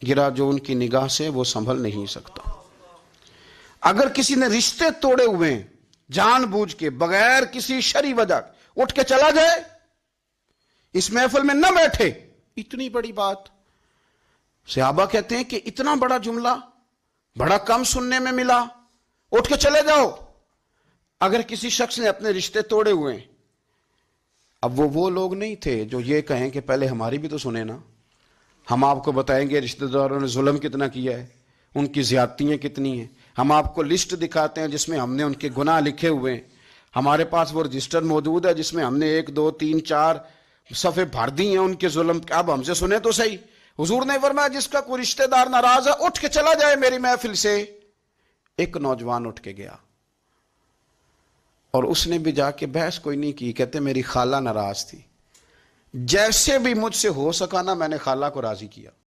گرا جو ان کی نگاہ سے وہ سنبھل نہیں سکتا۔ اگر کسی نے رشتے توڑے ہوئے ہیں جان بوجھ کے بغیر کسی شرعی وجہ اٹھ کے چلا جائے، اس محفل میں نہ بیٹھے، اتنی بڑی بات۔ صحابہ کہتے ہیں کہ اتنا بڑا جملہ بڑا کم سننے میں ملا، اٹھ کے چلے جاؤ۔ اگر کسی شخص نے اپنے رشتے توڑے ہوئے ہیں، اب وہ لوگ نہیں تھے جو یہ کہیں کہ پہلے ہماری بھی تو سنیں نا، ہم آپ کو بتائیں گے رشتہ داروں نے ظلم کتنا کیا ہے، ان کی زیادتیاں کتنی ہیں، ہم آپ کو لسٹ دکھاتے ہیں جس میں ہم نے ان کے گناہ لکھے ہوئے ہیں، ہمارے پاس وہ رجسٹر موجود ہے جس میں ہم نے 1 2 3 4 صفحے بھر دی ہیں ان کے ظلم، اب ہم سے سنیں تو صحیح۔ حضور نے فرمایا جس کا کوئی رشتہ دار ناراض ہے اٹھ کے چلا جائے میری محفل سے۔ ایک نوجوان اٹھ کے گیا اور اس نے بھی جا کے بحث کوئی نہیں کی، کہتے میری خالہ ناراض تھی، جیسے بھی مجھ سے ہو سکا نا میں نے خالہ کو راضی کیا۔